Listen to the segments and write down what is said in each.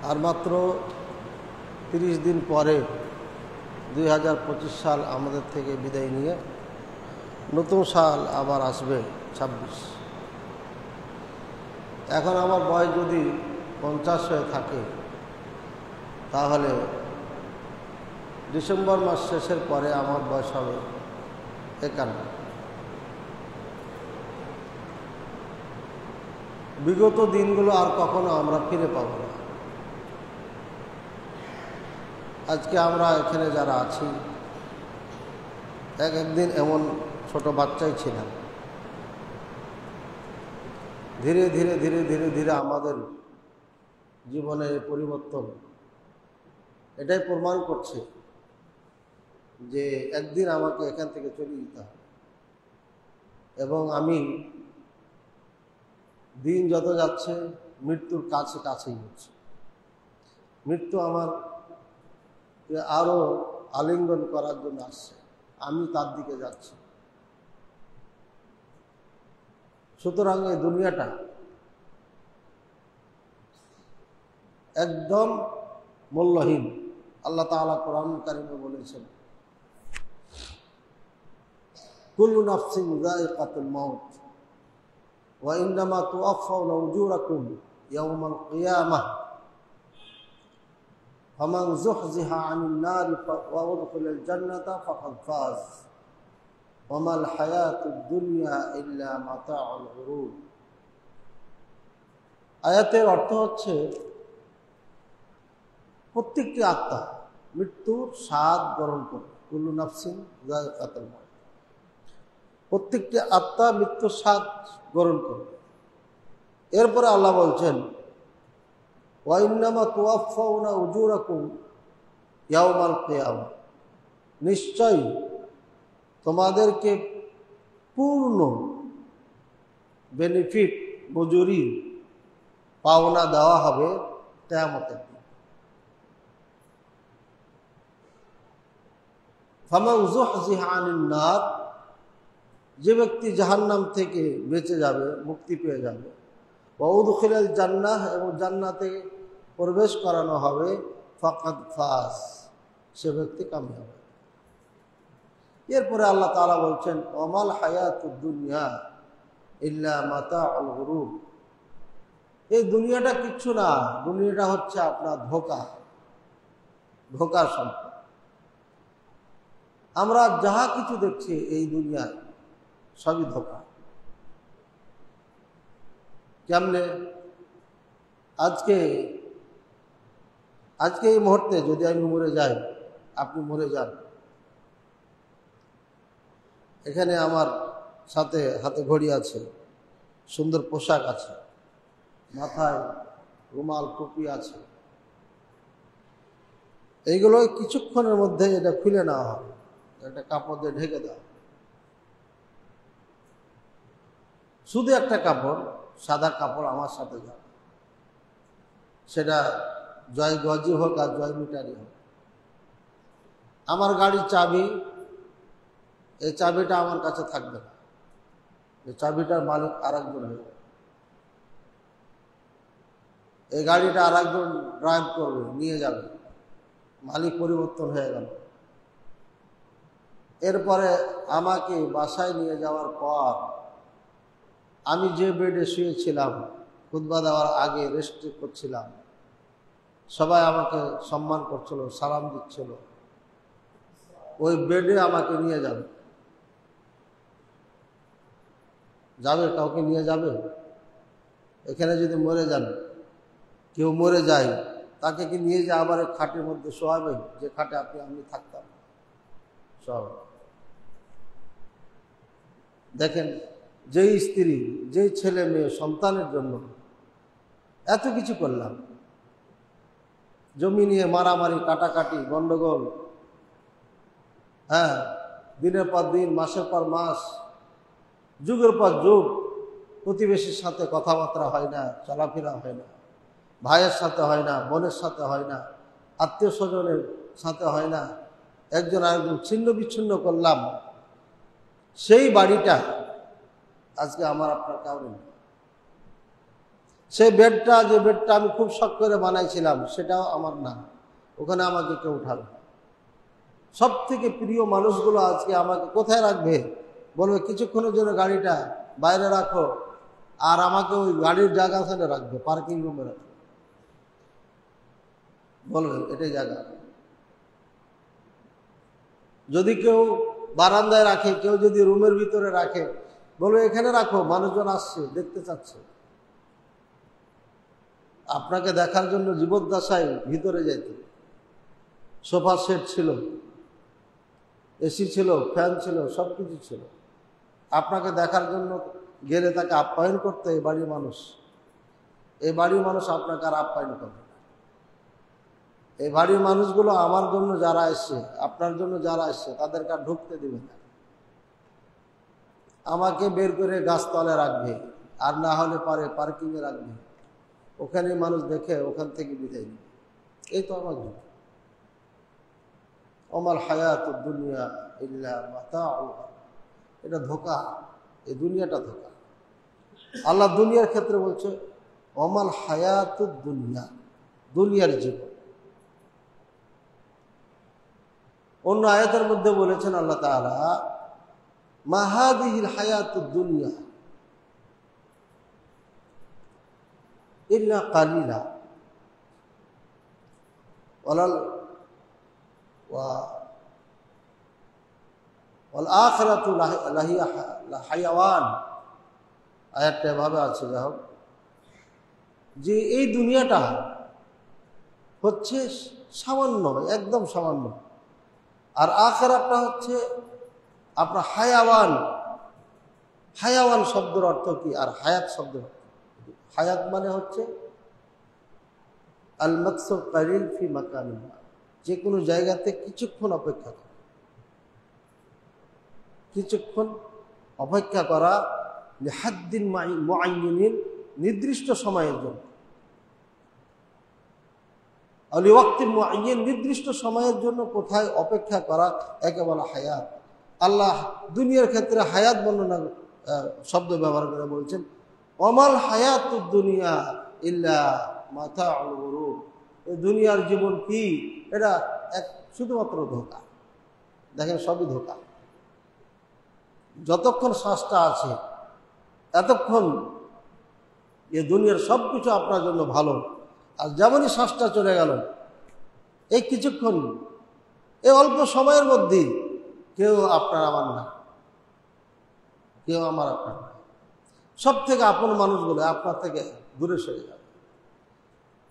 আর মাত্র 30 দিন পরে 2025 সাল আমাদের থেকে বিদায় নিয়ে নতুন সাল আবার আসবে 26। এখন আমার বয়স যদি 50 হয়ে থাকে তাহলে ডিসেম্বর মাস শেষের পরে আমার বয়স হবে 51। বিগত দিনগুলো আর কখনো আমরা ফিরে পাব না। আজকে আমরা এখানে যারা আছি একদিন এমন ছোট বাচ্চাই ছিলাম। ধীরে ধীরে ধীরে ধীরে ধীরে আমাদের জীবনের পরিবর্তন এটাই প্রমাণ করছে যে একদিন আমাকে এখান থেকে চলে যেতে হবে। এবং আমি দিন যত যাচ্ছে মৃত্যুর কাছেই হচ্ছে। মৃত্যু আমার আরো আলিঙ্গন করার জন্য আসছে, আমি তার দিকে যাচ্ছি। সুতরাং এই দুনিয়াটা একদম মূল্যহীন। আল্লাহ তাআলা কোরআন কারিমে বলেছেন, কুল্লু নাফসিন যায়িকাতুল মাউত ওয়া ইন্নামা তুওয়াফাউনা উজুরাকুম ইয়াওমাল কিয়ামাহ ফামান যুহযিহা আনিন নারি ওয়া উদখিলাল জান্নাতা ফাকাদ ফাজ ওয়া মাল হায়াতুদ দুনিয়া ইল্লা মাতাউল গুরুর। আয়াতের অর্থ হচ্ছে প্রত্যেকটি আত্মা মৃত্যুর স্বাদ গ্রহণ করে। কুল্লু নাফসিন যায়িকাতুল মাউত, প্রত্যেকটি আত্মা মৃত্যুর স্বাদ গ্রহণ করবে। এরপরে আল্লাহ বলছেন, ওয়া ইন্নামা তুওয়াফাউনা উজুরাকুম ইয়াওমাল কিয়ামাহ, নিশ্চয়ই তোমাদেরকে পূর্ণ বেনিফিট মজুরি পাওনা দেওয়া হবে কিয়ামতের দিন। ফামান যুহযিহা আনিন নার, যে ব্যক্তি জাহান্নাম থেকে বেঁচে যাবে, মুক্তি পেয়ে যাবে, ওয়া উদখিলাল জান্নাহ, এবং জান্নাতে প্রবেশ করানো হবে, ফাকাদ ফাজ, সে ব্যক্তি কামিয়াব। এরপরে আল্লাহ তাআলা বলছেন, ওয়ামাল হায়াতুদ দুনিয়া ইল্লা মাতাউল গুরুর। এই দুনিয়াটা কিচ্ছু না, দুনিয়াটা হচ্ছে আপনার ধোঁকার সম্পদ। আমরা যাহা কিছু দেখছি এই দুনিয়ায় সবই ধোঁকা। কেমনে? আজকে এই মুহূর্তে যদি আমি মরে যাই, আপনি মরে যান, এখানে আমার সাথে হাতে ঘড়ি আছে, সুন্দর পোশাক আছে, মাথায় রুমাল টুপি আছে, এইগুলো কিছুক্ষণের মধ্যে এটা খুলে নেওয়া হবে, একটা কাপড় দিয়ে ঢেকে দেওয়া। শুধু একটা কাপড়, সাদা কাপড় আমার সাথে যাবে, সেটা জয় গজি হোক আর জয় মিটারি হোক। আমার গাড়ির চাবি, এই চাবিটা আমার কাছে থাকবে না, এই চাবিটার মালিক আরেকজন হয়ে যাবে। এই গাড়িটা আরেকজন ড্রাইভ করবে, নিয়ে যাবে, মালিক পরিবর্তন হয়ে গেল। এরপরে আমাকে বাসায় নিয়ে যাওয়ার পর আমি যে বেডে শুয়েছিলাম, খুতবা দেওয়ার আগে রেস্ট করছিলাম, সবাই আমাকে সম্মান করছিল, সালাম দিচ্ছিল, ওই বেডে আমাকে নিয়ে যাবে। কাউকে নিয়ে যাবে? এখানে যদি মরে যান, কেউ মরে যায়, তাকে কি নিয়ে যায় আবার খাটের মধ্যে শোয়াবে, যে খাটে আমি থাকতাম? সব দেখেন, যেই স্ত্রী, যেই ছেলে মেয়ে সন্তানের জন্য এত কিছু করলাম, জমি নিয়ে মারামারি, কাটাকাটি, গন্ডগোল, দিনের পর দিন, মাসের পর মাস, যুগের পর যুগ, প্রতিবেশীর সাথে কথাবার্তা হয় না, চলাফেরা হয় না, ভাইয়ের সাথে হয় না, বোনের সাথে হয় না, আত্মীয় স্বজনের সাথে হয় না, একজন আরেকজন ছিন্ন বিচ্ছিন্ন করলাম। সেই বাড়িটা আজকে আমার আপনার কাউরে নেই। সেই বেডটা, যে বেডটা আমি খুব শখ করে বানাইছিলাম, সেটাও আমার না, ওখানে আমাকে কেউ উঠাবে। সব থেকে প্রিয় মানুষগুলো আজকে আমাকে কোথায় রাখবে? বলবে কিছুক্ষণের জন্য গাড়িটা বাইরে রাখো, আর আমাকে ওই গাড়ির জায়গাখানে রাখবে, পার্কিং রুমে রাখবে, বলবে এটাই জায়গা। যদি কেউ বারান্দায় রাখে, কেউ যদি রুমের ভিতরে রাখে, বলবে এখানে রাখো, মানুষজন আসছে, দেখতে চাচ্ছে। আপনাকে দেখার জন্য জীবদ্দশায় ভিতরে যেত, সোফা সেট ছিল, এসি ছিল, ফ্যান ছিল, সব কিছু ছিল। আপনাকে দেখার জন্য গেলে তাকে আপ্যায়ন করতে এই বাড়ির মানুষ। এই বাড়ির মানুষ আপনাকে আর আপ্যায়ন করবে না। এই বাড়ির মানুষগুলো আমার জন্য যারা এসছে, আপনার জন্য যারা এসছে, তাদেরকে আর ঢুকতে দিবে না। আমাকে বের করে গাছতলে রাখবে, আর না হলে পারে পার্কিংয়ে রাখবে, ওখানে মানুষ দেখে ওখান থেকে বিদায় নেবে। এই তো আমার জন্য। ওমাল হায়াতুদ দুনিয়া ইল্লা মাতাউহা, এটা ধোঁকা, এই দুনিয়াটা ধোঁকা। আল্লাহ দুনিয়ার ক্ষেত্রে বলছে ওমাল হায়াতুদ দুনিয়া, দুনিয়ার জীবন। অন্য আয়াতের মধ্যে বলেছেন আল্লাহ তাআলা মা হাযিহিল হায়াতুদ দুনিয়া ইল্লা কালিলা ওয়াল আখিরাতু লাহিয়া হায়াওয়ান। আয়াতটা এভাবে আছে, যা হোক, যে এই দুনিয়াটা হচ্ছে সামান্য, একদম সামান্য, আর আখিরাতটা হচ্ছে আপনার হায়াওয়ান। হায়াওয়ান শব্দের অর্থ কি, আর হায়াত শব্দের অর্থ? হায়াত মানে হচ্ছে আল মাকসু কালিল ফি মাকানিন, যে কোনো জায়গাতে কিছুক্ষণ অপেক্ষা করা, কিছুক্ষণ অপেক্ষা করা, লিহাদ্দিন মুআয়্যানিন, নির্দিষ্ট সময়ের জন্য, লিওয়াক্তিন মুআয়্যান, নির্দিষ্ট সময়ের জন্য কোথায় অপেক্ষা করা, একে বলা হায়াত। আল্লাহ দুনিয়ার ক্ষেত্রে হায়াত বর্ণনা শব্দ ব্যবহার করে বলছেন ওমাল হায়াতুদ দুনিয়া ইল্লা মাতাউল গুরুর। এই দুনিয়ার জীবন কি? এটা এক শুধুমাত্র ধোঁকা। দেখেন, সবই ধোঁকা। যতক্ষণ শ্বাসটা আছে, এতক্ষণ এই দুনিয়ার সব কিছু আপনার জন্য ভালো, আর যেমনই শ্বাসটা চলে গেল, এই কিছুক্ষণ, এই অল্প সময়ের মধ্যেই কেউ আপনার আমার না, কেউ আমার আপনার না। সব থেকে আপন মানুষগুলো আপনার থেকে দূরে সরে যাবে।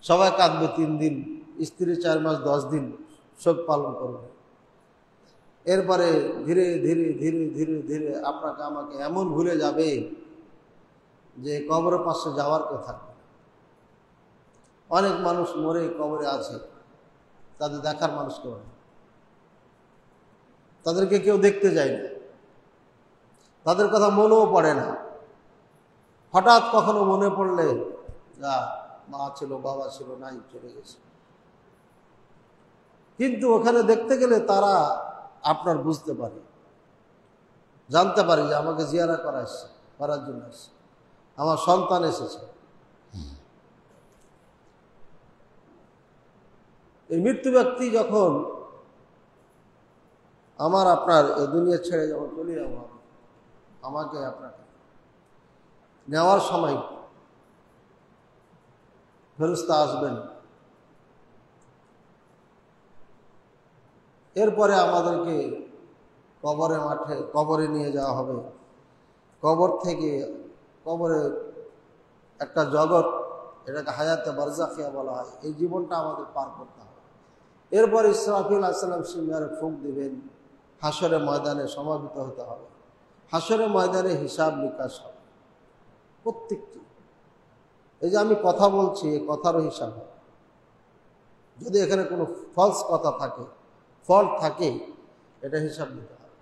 সবাই কাঁদবে 3 দিন, স্ত্রী 4 মাস 10 দিন শোক পালন করবে। এরপরে ধীরে ধীরে ধীরে ধীরে ধীরে আপনাকে আমাকে এমন ভুলে যাবে যে কবরের পাশে যাওয়ার কথা। অনেক মানুষ মরে কবরে আছে, তাদের দেখার মানুষ কেউ নেই, তাদেরকে কেউ দেখতে যায় না, তাদের কথা মনেও পড়ে না। হঠাৎ কখনো মনে পড়লে, যা মা ছিল, বাবা ছিল, নাই, চলে গেছে। কিন্তু ওখানে দেখতে গেলে তারা আপনার বুঝতে পারে, জানতে পারে যে আমাকে জিয়ারা করার জন্য আসছে, আমার সন্তান এসেছে। এই মৃত্যু ব্যক্তি যখন আমার আপনার এই দুনিয়া ছেড়ে যখন চলে যাব, আমাকে আপনাকে নেওয়ার সময় ফেরেশতা আসবেন। এরপরে আমাদেরকে কবরের মাঠে, কবরে নিয়ে যাওয়া হবে। কবর থেকে, কবরে একটা জগৎ, এটাকে হায়াতে বারজাখিয়া বলা হয়। এই জীবনটা আমাদের পার করতে হবে। এরপর ইসরাফিল আলাইহিস সালাম সিংহারে ফুঁক দিবেন, হাসরের ময়দানে সমাবেত হতে হবে। হাসরের ময়দানে হিসাব নিকাশ হবে প্রত্যেকটি। এই যে আমি কথা বলছি, এই কথারও হিসাব হবে। যদি এখানে কোনো ফলস কথা থাকে, ফল্ট থাকে, এটা হিসাব নিতে হবে।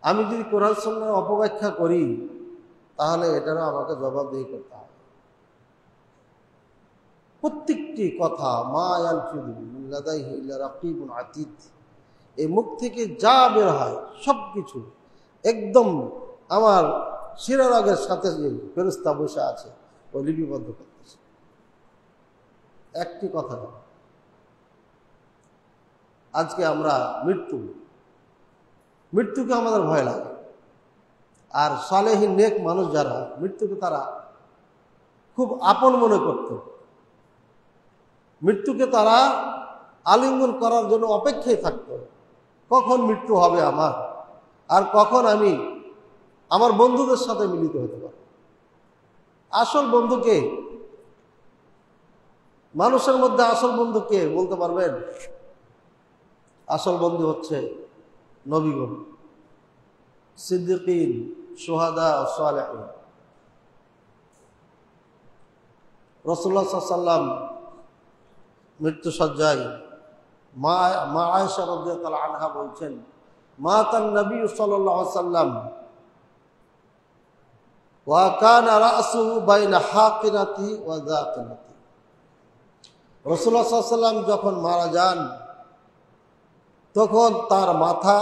আমি যদি কোরআন সুন্নাহর অপব্যাখ্যা করি, তাহলে এটারও আমাকে জবাবদিহি করতে হবে। প্রত্যেকটি কথা, মা ইয়ালফিযু মিন লাদাইহি ইল্লা রাকিবুন আতীদ, এই মুখ থেকে যা বের হয় সব কিছু একদম আমার শিরারগের সাথে যে ফেরেশতা বসে আছে ও লিপিবদ্ধ করতেছে। একটি কথা না, আজকে আমরা মৃত্যুকে আমাদের ভয় লাগে। আর সালেহীন নেক মানুষ যারা, মৃত্যুকে তারা খুব আপন মনে করত। মৃত্যুকে তারা আলিঙ্গন করার জন্য অপেক্ষায় থাকত, কখন মৃত্যু হবে আমার, আর কখন আমি আমার বন্ধুদের সাথে মিলিত হতে পারব। আসল বন্ধুকে, মানুষের মধ্যে আসল বন্ধুকে বলতে পারবেন? আসল বন্ধু হচ্ছে নবীগণ, সিদ্দিকিন, শুহাদা ও সালেহিন। রাসূলুল্লাহ সাল্লাল্লাহু আলাইহি ওয়াসাল্লাম মৃত্যুসজ্জায় মা আয়েশা রাদিয়াল্লাহু আনহা বলছেন, মাতান নবী সাল্লাল্লাহু আলাইহি ওয়াসাল্লাম ওয়া কানা রাসুহু বাইনা হাকিরাতি ওয়া যাকিরাতি। রাসূলুল্লাহ সাল্লাল্লাহু আলাইহি ওয়াসাল্লাম যখন মারা যান, তখন তার মাথা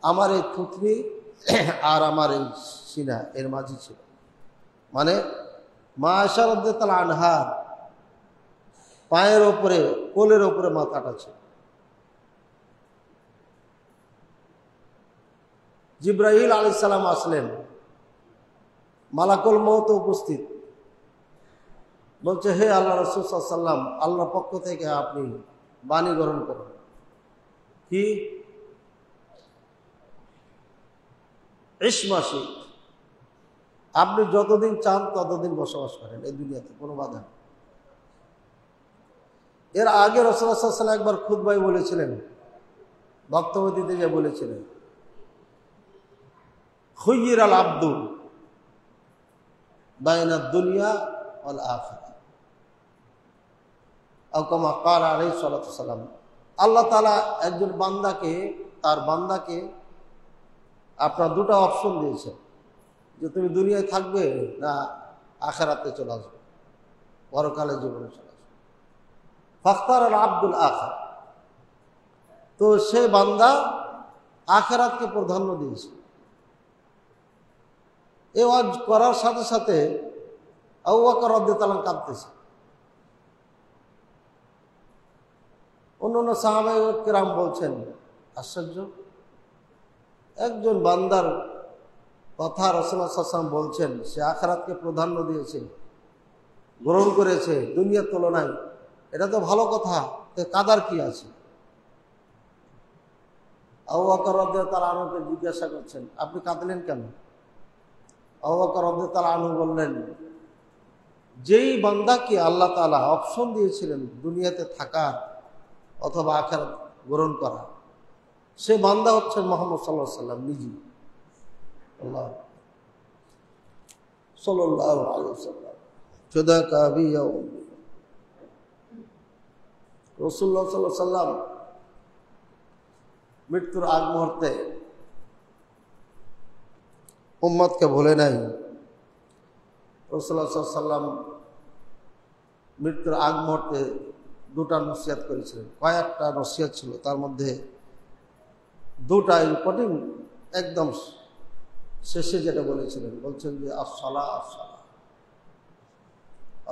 আমার এই থুতনি আর আমার এই সিনা এর মাঝে ছিল। মানে মা আয়েশা রাদিয়াল্লাহু আনহা পায়ের ওপরে, কোলের ওপরে মাথাটা ছিল। জিবরাইল আলাইহিস সালাম আসলেন, মালাকুল মউত উপস্থিত, বলছে, হে আল্লাহ রাসূল সাল্লাল্লাহু আলাইহি ওয়াসাল্লাম, আল্লাহর পক্ষ থেকে আপনি বাণী গ্রহণ করুন। কি? ইসমাসি, আপনি যতদিন চান ততদিন বসবাস করেন এই দুনিয়াতে, কোনো বাধা নেই। এর আগে রাসূলুল্লাহ সাল্লাল্লাহু আলাইহি ওয়াসাল্লাম একবার খুতবায় বলেছিলেন, বক্তব্য দিতে গিয়ে বলেছিলেন, খুয়্য়িরাল আবদু বাইনাদ দুনিয়া ওয়াল আখিরাহ, আও কামা ক্বালা আলাইহিস সালাতু ওয়াস সালাম। আল্লাহ তাআলা একজন বান্দাকে, তার বান্দাকে আপনার দুটো অপশন দিয়েছে, যে তুমি দুনিয়ায় থাকবে না আখিরাতে চলে আসবে, পরকালে জীবনে চলে আসবে। ফাখতার আল আব্দুল আখির, তো সে বান্দা আখিরাতকে প্রাধান্য দিয়েছে। এই ওয়াজ করার সাথে সাথে আবু বকর রাদিয়াল্লাহু আনহু কাঁদতেছে। অন্যান্য সাহাবায়ে কেরাম বলছেন, আশ্চর্য, একজন বান্দার কথা রাসূলুল্লাহ সাল্লাল্লাহু আলাইহি ওয়াসাল্লাম বলছেন, সে আখিরাতকে প্রাধান্য দিয়েছে, গ্রহণ করেছে দুনিয়ার তুলনায়, এটা তো ভালো কথা, কাদার কি আছে? আবু বকর রাদিয়াল্লাহু আনহুকে জিজ্ঞাসা করছেন, আপনি কাঁদলেন কেন? আবু বকর রাদিয়াল্লাহু আনহু বললেন, যেই বান্দাকে আল্লাহ তাআলা অপশন দিয়েছিলেন দুনিয়াতে থাকার অথবা আখিরাত গ্রহণ করা, সে বান্দা হচ্ছেন মুহাম্মদ সাল্লাল্লাহু আলাইহি ওয়াসাল্লাম নিজে। আল্লাহ সাল্লাল্লাহু আলাইহি ওয়াসাল্লাম সাদাকা বিয়া রাসূলুল্লাহ সাল্লাল্লাহু আলাইহি ওয়াসাল্লাম মৃত্যুর আগ মুহূর্তে উম্মতকে ভুলে নাই। রাসূলুল্লাহ সাল্লাল্লাহু আলাইহি ওয়াসাল্লাম মৃত্যুর আগ মুহূর্তে দুটা নসিহত করেছিলেন। কয়েকটা নসিহত ছিল, তার মধ্যে দুটা ইম্পর্টেন্ট, একদম শেষে যেটা বলেছিলেন, বলছেন যে আসসালাহ আসসালাহ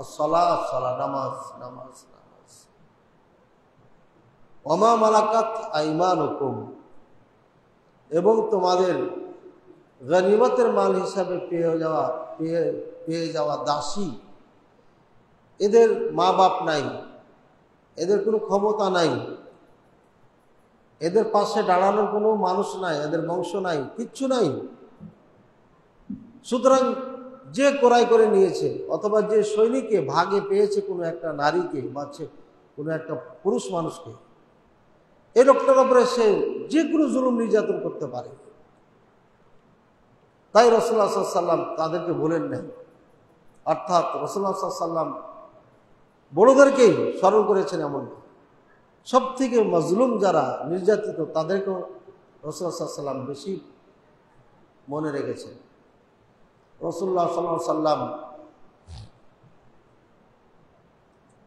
আসসালাহ আসসালাহ, নামাজ নামাজ নামাজ, ওমা মালাকাত আইমানুকুম, এবং তোমাদের গনিমতের মাল হিসাবে পেয়ে যাওয়া দাসী, এদের মা বাপ নাই, এদের কোনো ক্ষমতা নাই, এদের পাশে দাঁড়ানোর কোনো মানুষ নাই, এদের বংশ নাই, কিচ্ছু নাই। সুতরাং যে ক্রয় করে নিয়েছে অথবা যে সৈনিকে ভাগে পেয়েছে কোনো একটা নারীকে বা কোনো একটা পুরুষ মানুষকে, এই লোকটার উপরে সে যে কোনো জুলুম নির্যাতন করতে পারে। তাই রাসূলুল্লাহ সাল্লাল্লাহু আলাইহি ওয়াসাল্লাম তাদেরকে বলেন নাই, অর্থাৎ রাসূলুল্লাহ সাল্লাল্লাহু আলাইহি ওয়াসাল্লাম বড়দেরকেই স্মরণ করেছেন। এমন সব থেকে মাজলুম যারা নির্যাতিত, তাদেরকেও রাসূলুল্লাহ সাল্লাল্লাহু আলাইহি ওয়াসাল্লাম বেশি মনে রেখেছেন। রাসূলুল্লাহ সাল্লাল্লাহু আলাইহি ওয়াসাল্লাম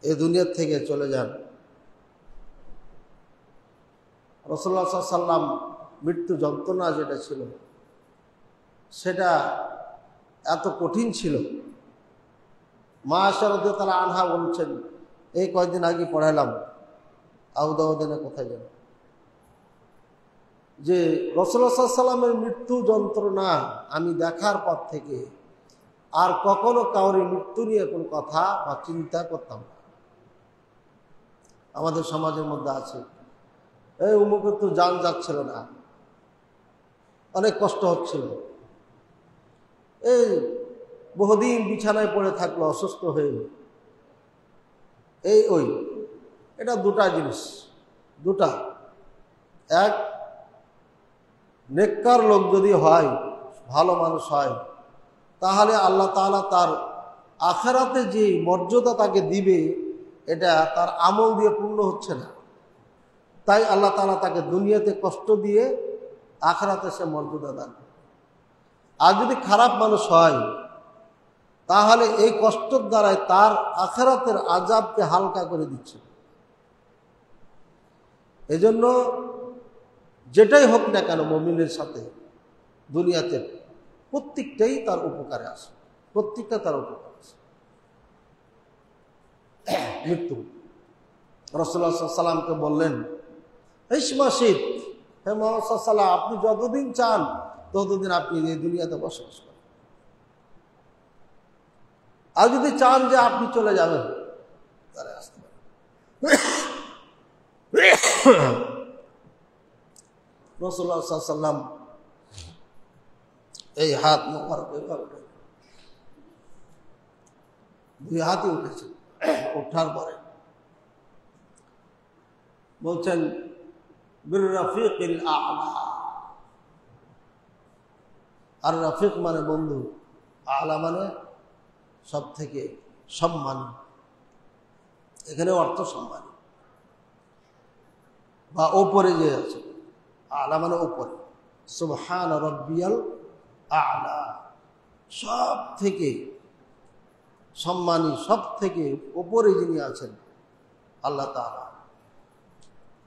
এই দুনিয়া থেকে চলে যান। রাসূলুল্লাহ সাল্লাল্লাহু আলাইহি ওয়াসাল্লাম মৃত্যু যন্ত্রণা যেটা ছিল, সেটা এত কঠিন ছিল। মা আয়েশা রাদিয়াল্লাহু আনহা বলছেন, এই কয়েকদিন আগে পড়াইলাম আবু দাউদে কোথায় যেন, যে রাসূলুল্লাহ সাল্লাল্লাহু আলাইহি ওয়াসাল্লামের মৃত্যু যন্ত্রণা আমি দেখার পর থেকে আর কখনো কাউরি মৃত্যু নিয়ে কোনো কথা বা চিন্তা করতাম না। আমাদের সমাজের মধ্যে আছে, এই অমুকের তো জান যাচ্ছিল না, অনেক কষ্ট হচ্ছিল, এই বহুদিন বিছানায় পড়ে থাকলো অসুস্থ হয়ে, এই ওই। এটা দুটা জিনিস, দুটা। এক, নেককার লোক যদি হয়, ভালো মানুষ হয়, তাহলে আল্লাহ তাআলা তার আখিরাতে যে মর্যাদা তাকে দিবে, এটা তার আমল দিয়ে পূর্ণ হচ্ছে না। তাই আল্লাহ তাআলা তাকে দুনিয়াতে কষ্ট দিয়ে আখিরাতে সে মর্যাদা দান। আর যদি খারাপ মানুষ হয়, তাহলে এই কষ্টের দ্বারাই তার আখিরাতের আযাবকে হালকা করে দিচ্ছে। এজন্য যেটাই হোক না কেন মুমিনের সাথে দুনিয়াতে প্রত্যেকটাই তার উপকারে আসে, প্রত্যেকটা তার উপকারে আসে। মৃত্যু, রাসূলুল্লাহ সাল্লাল্লাহু আলাইহি ওয়াসাল্লামকে বললেন, ইসমাশিদ, হে মুহাম্মদ সাল্লাল্লাহু আলাইহি ওয়াসাল্লাম, আপনি যতদিন চান ততদিন আপনি এই দুনিয়াতে বসবাস করেন। আর যদি চান যে আপনি চলে যাবেন, তাহলে আসতে পারেন। রাসূলুল্লাহ সাল্লাল্লাহু আলাইহি ওয়াসাল্লাম এই হাত মোবারক দুই হাতই উঠেছে। ওঠার পরে বলছেন, বির রাফিকিল আ'লা। আর রাফিক মানে বন্ধু, আ'লা মানে সব থেকে সম্মানী। এখানে অর্থ সম্মানী বা ওপরে যে আছে, আ'লা মানে ওপরে। সুবহান রাব্বিয়াল আ'লা, সব থেকে সম্মানী, সব থেকে ওপরে যিনি আছেন আল্লাহ তাআলা,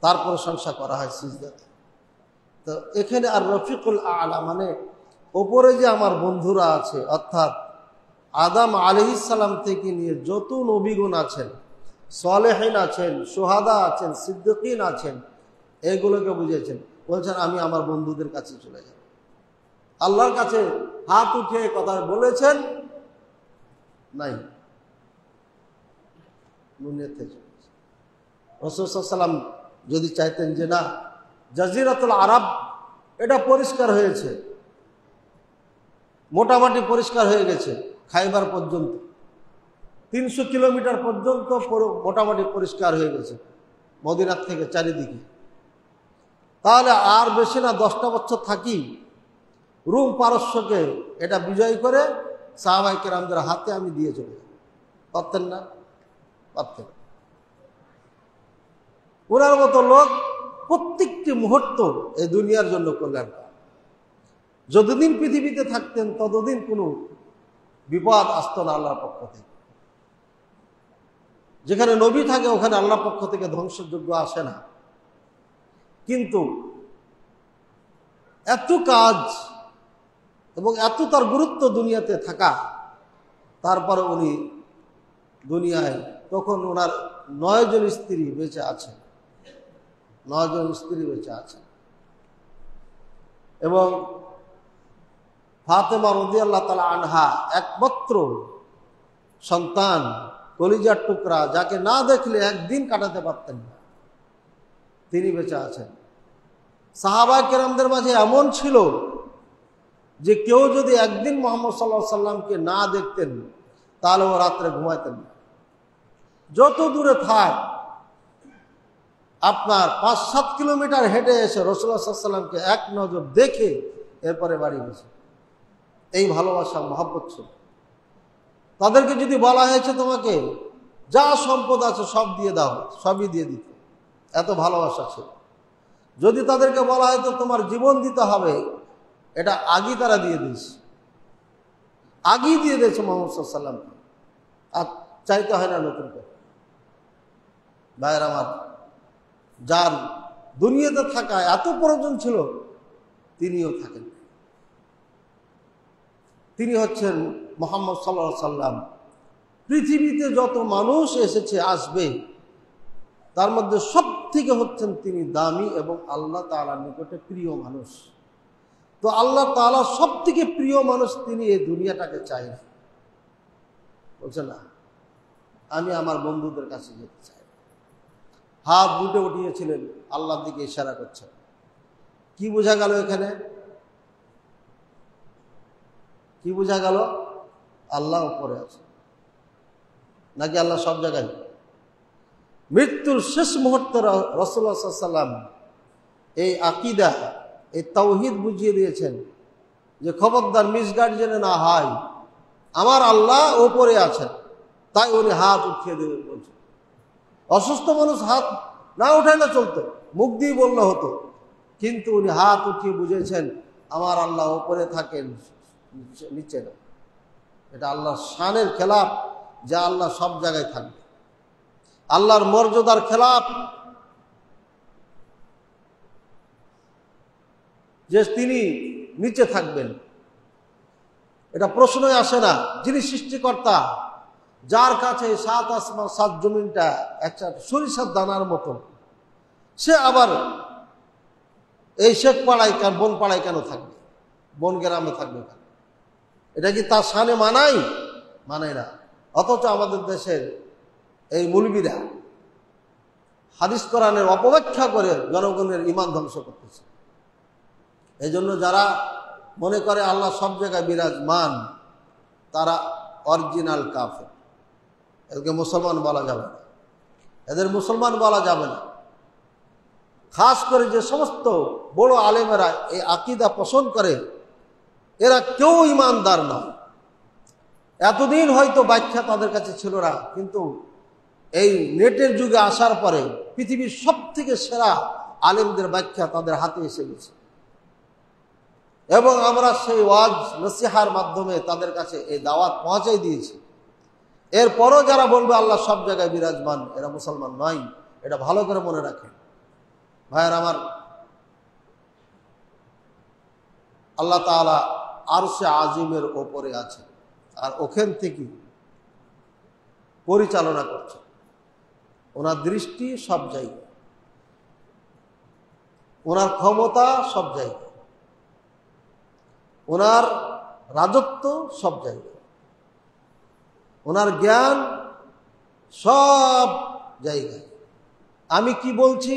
তার প্রশংসা করা হয় সিজদাতে। তো এখানে আর রফিকুল আ'লা মানে ওপরে যে আমার বন্ধুরা আছে, অর্থাৎ আদম আলাইহিস সালাম থেকে নিয়ে যত নবীগণ আছেন, সালেহিন আছেন, শুহাদা আছেন, সিদ্দিকিন আছেন, এগুলোকে বুঝিয়েছেন। বলছেন আমি আমার বন্ধুদের কাছে চলে যাব। আল্লাহর কাছে হাত উঠে কথা বলেছেন নাই, দুনিয়াতে চলে গেছে। রাসূল সাল্লাল্লাহু আলাইহি ওয়াসাল্লাম যদি চাইতেন যে না, জাজিরাতুল আরব এটা পরিষ্কার হয়েছে, মোটামুটি পরিষ্কার হয়ে গেছে, খাইবার পর্যন্ত 300 কিলোমিটার পর্যন্ত মোটামুটি পরিষ্কার হয়ে গেছে মদিনার থেকে চারিদিকে, তাহলে আর বেশি না 10টা বছর থাকি রোম পারস্যকে এটা বিজয় করে সাহাবায়ে কেরামদের হাতে আমি দিয়ে চলে যাব। পারতেন না? পারতেন। ওনার মতো লোক প্রত্যেকটি মুহূর্ত এই দুনিয়ার জন্য করলেন। যতদিন পৃথিবীতে থাকতেন ততদিন কোনো বিপদ আসতো না আল্লাহর পক্ষ থেকে। যেখানে নবী থাকে ওখানে আল্লাহর পক্ষ থেকে ধ্বংসযোগ্য আসে না। কিন্তু এত কাজ এবং এত তার গুরুত্ব দুনিয়াতে থাকা, তারপরে উনি দুনিয়ায়, তখন ওনার 9 জন স্ত্রী বেঁচে আছেন, 9 জন স্ত্রী বেঁচে আছেন। এবং ফাতেমা রাদিয়াল্লাহু তাআলা আনহা একমাত্র সন্তান, কলিজার টুকরা, যাকে না দেখলে একদিন কাটাতে পারতেন না, তিনি বেঁচে আছেন। সাহাবায়ে কেরামদের মাঝে এমন ছিল যে কেউ যদি একদিন মুহাম্মদ সাল্লাল্লাহু আলাইহি সাল্লামকে না দেখতেন তাহলে ও রাত্রে ঘুমাইতেন না। যত দূরে থাক, আপনার 5-7 কিলোমিটার হেঁটে এসে রাসূলুল্লাহ সাল্লাল্লাহু আলাইহি সাল্লামকে এক নজর দেখে এরপরে বাড়ি গেছে। এই ভালোবাসা, মহব্বত ছিল। তাদেরকে যদি বলা হয়েছে তোমাকে যা সম্পদ আছে সব দিয়ে দাও, সবই দিয়ে দিত, এত ভালোবাসা ছিল। যদি তাদেরকে বলা হয়তো তোমার জীবন দিতে হবে, এটা আগেই তারা দিয়ে দিয়েছে, আগেই দিয়ে দিয়েছে মুহাম্মদ সাল্লাল্লাহু আলাইহি সাল্লামকে, আর চাইতে হয় না নতুন করে। ভাইয়ের আমার, যার দুনিয়াতে থাকা এত প্রয়োজন ছিল তিনিও থাকেন। তিনি হচ্ছেন মুহাম্মদ সাল্লাল্লাহু আলাইহি সাল্লাম। পৃথিবীতে যত মানুষ এসেছে আসবে তার মধ্যে সব থেকে হচ্ছেন তিনি দামি এবং আল্লাহ তাআলার নিকটে প্রিয় মানুষ। তো আল্লাহ তাআলা সব থেকে প্রিয় মানুষ, তিনি এই দুনিয়াটাকে চাই না, বলছে না আমি আমার বন্ধুদের কাছে যেতে চাই। হাত দুটো উঠিয়েছিলেন, আল্লাহর দিকে ইশারা করছেন। কি বোঝা গেল এখানে? কি বোঝা গেল? আল্লাহ উপরে আছে নাকি আল্লাহ সব জায়গায়? মৃত্যুর শেষ মুহূর্তে রাসূলুল্লাহ সাল্লাল্লাহু আলাইহি ওয়াসাল্লাম এই আকীদা, এই তাওহীদ বুঝিয়ে দিয়েছেন যে খবরদার মিসগাইড যেন না হয়, আমার আল্লাহ উপরে আছেন। তাই উনি হাত উঠিয়ে দেবেন বলছেন। অসুস্থ মানুষ হাত না উঠাইলে চলতো, মুখ দিয়ে বললে হতো, কিন্তু উনি হাত উঠিয়ে বুঝেছেন আমার আল্লাহ উপরে থাকেন, নিচে না। এটা আল্লাহর শানের খেলাফ যা আল্লাহ সব জায়গায় থাকবে, আল্লাহর মর্যাদার খেলাফ যে তিনি নিচে থাকবেন। এটা প্রশ্নই আসে না। যিনি সৃষ্টিকর্তা, যার কাছে 7 আসমান 7 জমিনটা একটা সরিষার দানার মতো, সে আবার এই শেখ পাড়ায় কেন, বন পাড়ায় কেন থাকবে, বন গ্রামে থাকবে কেন? এটা কি তার শানে মানায়? মানায় না। অথচ আমাদের দেশের এই মুলবিরা হাদিস কোরআনের অপব্যাখ্যা করে জনগণের ঈমান ধ্বংস করতেছে। এই জন্য যারা মনে করে আল্লাহ সব জায়গায় বিরাজমান, তারা অরিজিনাল কাফের। এদেরকে মুসলমান বলা যাবে না, এদের মুসলমান বলা যাবে না। খাস করে যে সমস্ত বড় আলেমেরা এই আকীদা পোষণ করে, এরা কেউ ঈমানদার নয়। এতদিন হয়তো ব্যাখ্যা তাদের কাছে ছিল না, কিন্তু এই নেটের যুগে আসার পরে পৃথিবীর সব থেকে সেরা আলেমদের ব্যাখ্যা তাদের হাতে এসে গেছে, এবং আমরা সেই ওয়াজ নসিহার মাধ্যমে তাদের কাছে এই দাওয়াত পৌঁছাই দিয়েছি। এরপরও যারা বলবে আল্লাহ সব জায়গায় বিরাজমান, এরা মুসলমান নয়। এটা ভালো করে মনে রাখেন ভাইয়ের আমার। আল্লাহ তাআলা আরশে আজিমের ওপরে আছে, আর ওখান থেকে পরিচালনা করছে। ওনার দৃষ্টি সব জায়গায়, ওনার ক্ষমতা সব জায়গায়, ওনার রাজত্ব সব জায়গায়, ওনার জ্ঞান সব জায়গায়। আমি কি বলছি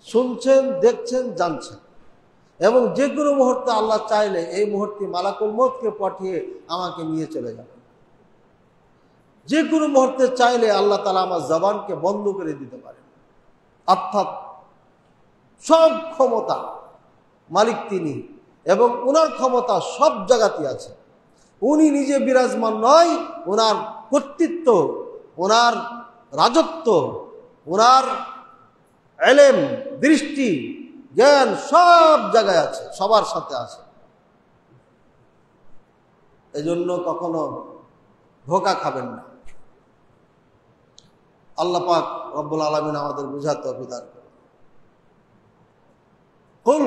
শুনছেন, দেখছেন, জানছেন, এবং যে কোনো মুহূর্তে আল্লাহ চাইলে এই মুহূর্তে মালাকুল মউতকে পাঠিয়ে আমাকে নিয়ে চলে যাবেন। যে কোনো মুহূর্তে চাইলে আল্লাহ তাআলা আমার জবানকে বন্ধ করে দিতে পারেন। অর্থাৎ সব ক্ষমতা মালিক তিনি, এবং ওনার ক্ষমতা সব জায়গাতে আছে। উনি নিজে বিরাজমান নয়, ওনার কর্তৃত্ব, ওনার রাজত্ব, ওনার ইলম, দৃষ্টি, জ্ঞান সব জায়গায় আছে, সবার সাথে আছে। এজন্য কখনো ধোঁকা খাবেন না। আল্লাহ পাক রব্বুল আলামিন আমাদের বুঝার তৌফিক দান করুন। কুল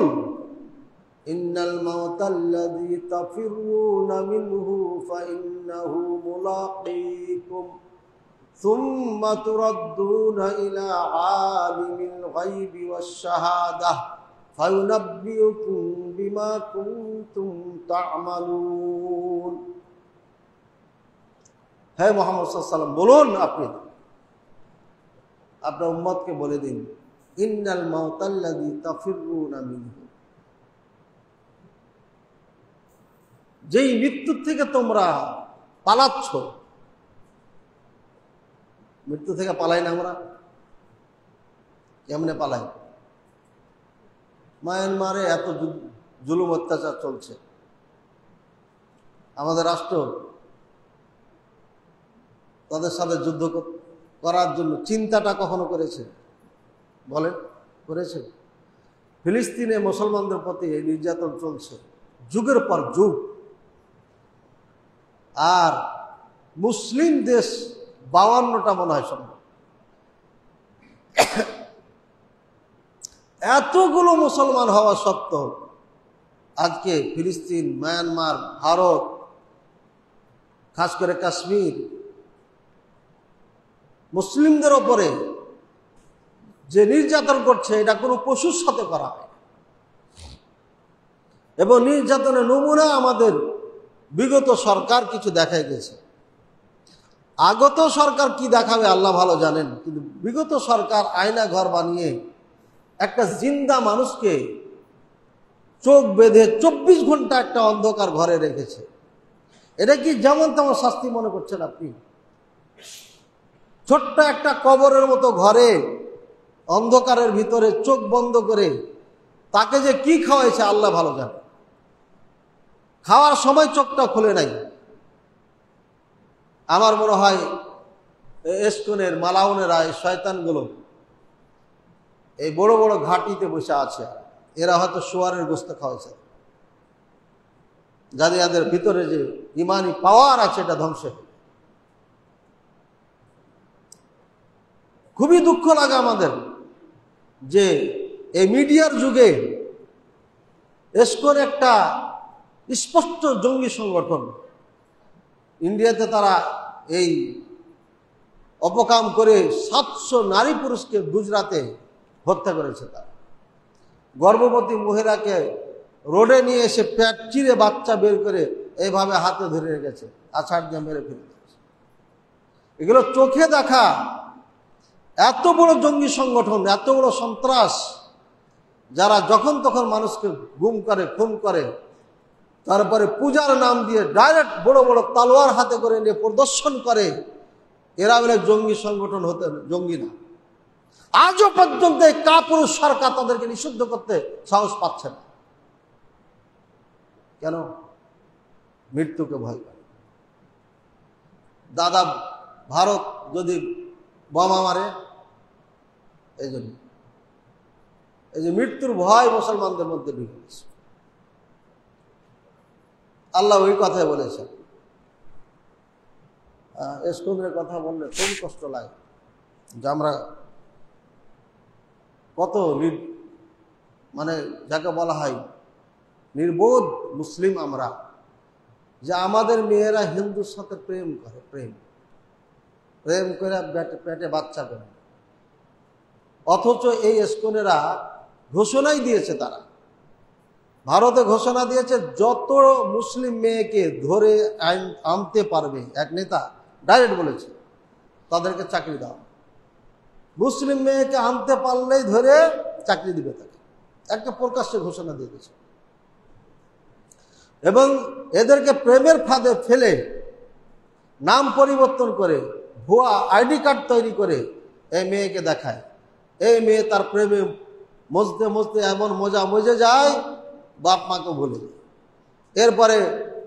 ইন্নাল মাউতাল্লাযী তাফিরুনা মিনহু ফাইন্নাহু মুলাকীকুম সুম্মা তুরাদ্দুনা ইলা আলিমিল গায়বি ওয়াশ শাহাদাহ ফায়ুনাব্বিউকুম বিমা কুনতুম তা'মালুন। হে মুহাম্মদ সাল্লাল্লাহু আলাইহি ওয়াসাল্লাম, বলুন, আপনি আপনার উম্মতকে বলে দিন, ইন্নাল মাউতাল্লাযী তাফিরুনা মিনহু, যেই মৃত্যুর থেকে তোমরা পালাচ্ছ। মৃত্যু থেকে পালাই না আমরা? কেমনে পালাই? মায়ানমারে এত জুলুম অত্যাচার চলছে, আমাদের রাষ্ট্র তাদের সাথে যুদ্ধ করার জন্য চিন্তাটা কখনো করেছে? বলেন, করেছে? ফিলিস্তিনে মুসলমানদের প্রতি এই নির্যাতন চলছে যুগের পর যুগ, আর মুসলিম দেশ 52টা মনে হয় সম্ভব। এতগুলো মুসলমান হওয়া সত্ত্বেও আজকে ফিলিস্তিন, মায়ানমার, ভারত, খাস করে কাশ্মীর, মুসলিমদের ওপরে যে নির্যাতন করছে, এটা কোনো পশুর সাথে করা হয় এবং নির্যাতনের নমুনা আমাদের বিগত সরকার কিছু দেখাই গেছে। আগত সরকার কি দেখাবে আল্লাহ ভালো জানেন, কিন্তু বিগত সরকার আয়না ঘর বানিয়ে একটা জিন্দা মানুষকে চোখ বেঁধে 24 ঘন্টা একটা অন্ধকার ঘরে রেখেছে। এটা কি যেমন তেমন শাস্তি মনে করছেন আপনি? ছোট্ট একটা কবরের মতো ঘরে অন্ধকারের ভিতরে চোখ বন্ধ করে তাকে যে কি খাওয়াইছে আল্লাহ ভালো জানে। খাওয়ার সময় চোখটা খুলে নাই। আমার মনে হয় এসকনের মালাউনেরা, এই শয়তানগুলো এই বড় বড় ঘাটিতে বসে আছে, এরা হয়তো শোয়ারের গোস্ত খাওয়াইছে, যাদের ভিতরে যে ইমানি পাওয়ার আছে এটা ধ্বংস। খুবই দুঃখ লাগে আমাদের যে এই মিডিয়ার যুগে এসকন একটা স্পষ্ট জঙ্গি সংগঠন। ইন্ডিয়াতে তারা এই অপকাম করে 700 নারী পুরুষকে গুজরাতে হত্যা করেছে। তারা গর্ভবতী মহিলাকে রোডে নিয়ে এসে পেট চিরে বাচ্চা বের করে এইভাবে হাতে ধরে রেখেছে, আছাড় দিয়ে মেরে ফেলে দিয়েছে। এগুলো চোখে দেখা এত বড় জঙ্গি সংগঠন, এত বড় সন্ত্রাস, যারা যখন তখন মানুষকে গুম করে, খুন করে, তারপরে পূজার নাম দিয়ে ডাইরেক্ট বড় বড় তালোয়ার হাতে করে নিয়ে প্রদর্শন করে। এরা বলে জঙ্গি সংগঠন, হতে জঙ্গি না। আজও পর্যন্ত এই কাপুরুষ সরকার তাদেরকে নিষিদ্ধ করতে সাহস পাচ্ছে না। কেন? মৃত্যুকে ভয় করে। দাদা ভারত যদি বোমা মারে, এই জন্য এই যে মৃত্যুর ভয় মুসলমানদের মধ্যে ঢুকে গেছে। আল্লাহ ওই কথাই বলেছেন। এসকনের কথা বললে খুব কষ্ট লাগে যে আমরা কত মানে যাকে বলা হয় নির্বোধ মুসলিম আমরা, যে আমাদের মেয়েরা হিন্দুর সাথে প্রেম করে, প্রেম করে পেটে বাচ্চা করে। অথচ এই এসকনেরা ঘোষণাই দিয়েছে, তারা ভারতে ঘোষণা দিয়েছে যত মুসলিম মেয়েকে ধরে আনতে পারবে, এক নেতা ডাইরেক্ট বলেছে তাদেরকে চাকরি দাও। মুসলিম মেয়েকে আনতে পারলেই ধরে চাকরি দিবে তাকে, একটা প্রকাশ্যে ঘোষণা দিয়ে দিয়েছে। এবং এদেরকে প্রেমের ফাঁদে ফেলে নাম পরিবর্তন করে ভুয়া আইডি কার্ড তৈরি করে এই মেয়েকে দেখায়। এই মেয়ে তার প্রেমে মজতে মজতে এমন মজা মজে যায়, বাপ মাকে ভুলে যায়। এরপরে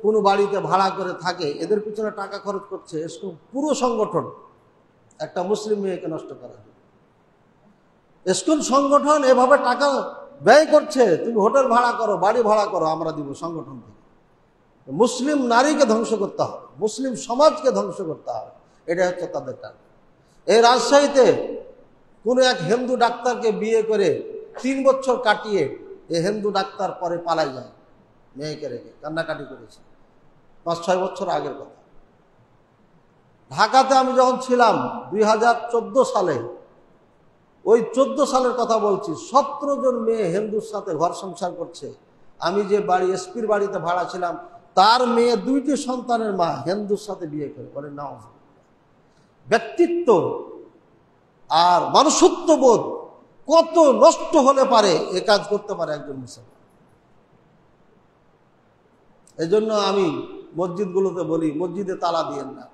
কোনো বাড়িতে ভাড়া করে থাকে, এদের পিছনে টাকা খরচ করছে এসকন পুরো সংগঠন একটা মুসলিম মেয়েকে নষ্ট করার জন্য। এসকন সংগঠন এভাবে টাকা ব্যয় করছে, তুমি হোটেল ভাড়া করো, বাড়ি ভাড়া করো, আমরা দিব সংগঠন থেকে। মুসলিম নারীকে ধ্বংস করতে হবে, মুসলিম সমাজকে ধ্বংস করতে হবে, এটা হচ্ছে তাদের কাজ। এই রাজশাহীতে কোনো এক হিন্দু ডাক্তারকে বিয়ে করে 3 বছর কাটিয়ে এই হিন্দু ডাক্তার পরে পালাই যায়, মেয়েকে রেখে কান্নাকাটি করেছে। 5-6 বছর আগের কথা। ঢাকাতে আমি যখন ছিলাম 2014 সালে, ওই 14 সালের কথা বলছি, 17 জন মেয়ে হিন্দুর সাথে ঘর সংসার করছে। আমি যে বাড়ি এসপির বাড়িতে ভাড়া ছিলাম, তার মেয়ে 2টি সন্তানের মা হিন্দুর সাথে বিয়ে করে। বলে না, ব্যক্তিত্ব আর মনুষ্যত্ববোধ কত নষ্ট হলে পারে এ কাজ করতে পারে একজন মুসলমান। এই জন্য আমি মসজিদগুলোতে বলি, মসজিদে তালা দিয়েন না,